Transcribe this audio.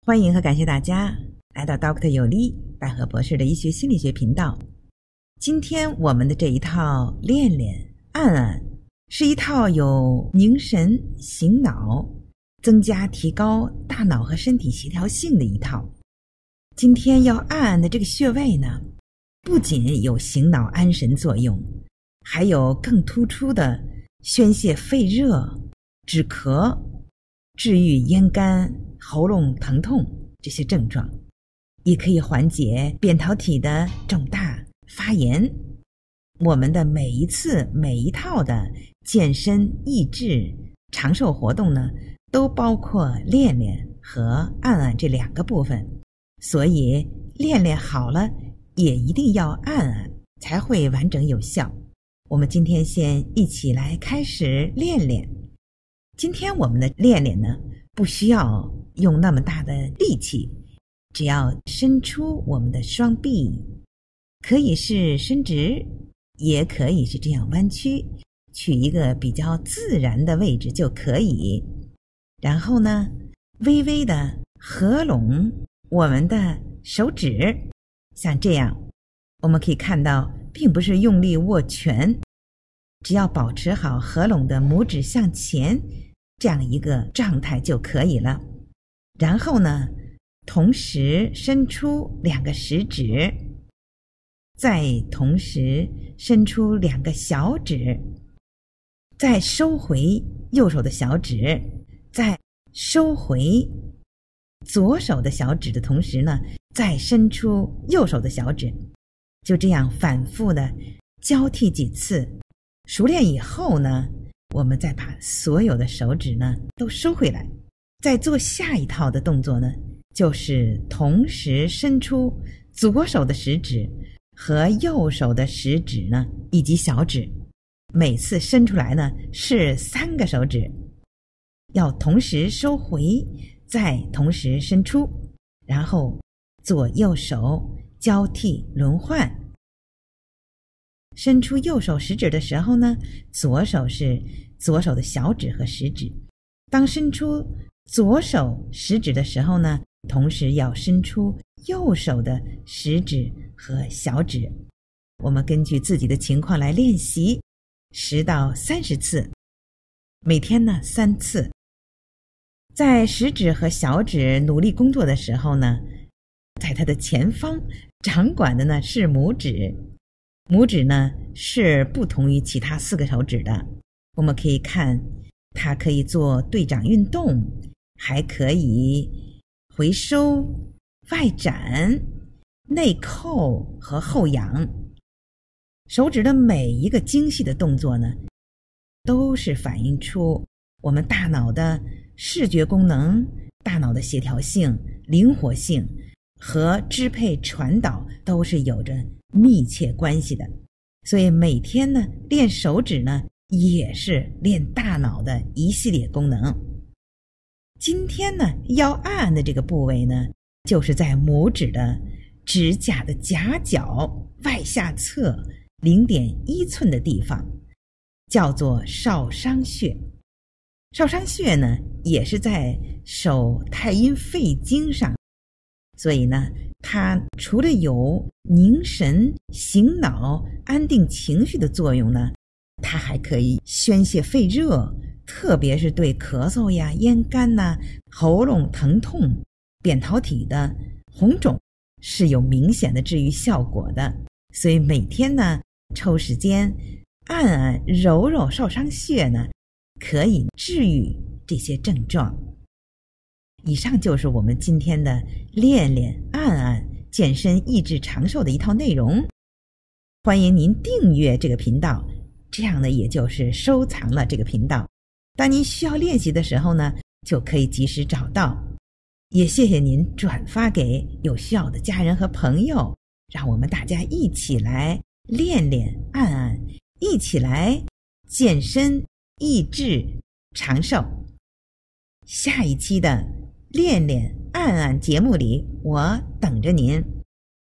欢迎和感谢大家来到 Dr. 有力百合博士的医学心理学频道。今天我们的这一套练练按按是一套有凝神醒脑、增加提高大脑和身体协调性的一套。今天要按按的这个穴位呢，不仅有醒脑安神作用，还有更突出的宣泄肺热、止咳、治愈咽干、喉咙疼痛这些症状，也可以缓解扁桃体的肿大发炎。我们的每一次每一套的健身益智长寿活动呢，都包括练练和按按这两个部分，所以练练好了也一定要按按，才会完整有效。我们今天先一起来开始练练。今天我们的练练呢，不需要用那么大的力气，只要伸出我们的双臂，可以是伸直，也可以是这样弯曲，取一个比较自然的位置就可以。然后呢，微微的合拢我们的手指，像这样，我们可以看到并不是用力握拳，只要保持好合拢的拇指向前这样一个状态就可以了。然后呢，同时伸出两个食指，再同时伸出两个小指，再收回右手的小指，再收回左手的小指的同时呢，再伸出右手的小指，就这样反复的交替几次。熟练以后呢，我们再把所有的手指呢都收回来。再做下一套的动作呢，就是同时伸出左手的食指和右手的食指呢，以及小指。每次伸出来呢是3个手指，要同时收回，再同时伸出，然后左右手交替轮换。伸出右手食指的时候呢，左手是左手的小指和食指。当伸出左手食指的时候呢，同时要伸出右手的食指和小指。我们根据自己的情况来练习10到30次，每天呢3次。在食指和小指努力工作的时候呢，在它的前方掌管的呢是拇指。拇指呢是不同于其他4个手指的，我们可以看它可以做对掌运动，还可以回收、外展、内扣和后仰。手指的每一个精细的动作呢，都是反映出我们大脑的视觉功能、大脑的协调性、灵活性和支配传导都是有着密切关系的。所以每天呢练手指呢，也是练大脑的一系列功能。今天呢要按按的这个部位呢，就是在拇指的指甲的夹角外下侧0.1寸的地方，叫做少商穴。少商穴呢也是在手太阴肺经上，所以呢它除了有凝神醒脑安定情绪的作用呢，它还可以宣泄肺热，特别是对咳嗽呀、咽干呐、喉咙疼痛、扁桃体的红肿是有明显的治愈效果的。所以每天呢抽时间按按揉揉少商穴呢，可以治愈这些症状。以上就是我们今天的练练按按健身益智长寿的一套内容。欢迎您订阅这个频道，这样呢也就是收藏了这个频道，当您需要练习的时候呢，就可以及时找到。也谢谢您转发给有需要的家人和朋友，让我们大家一起来练练按按，一起来健身益智长寿。下一期的练练按按节目里，我等着您。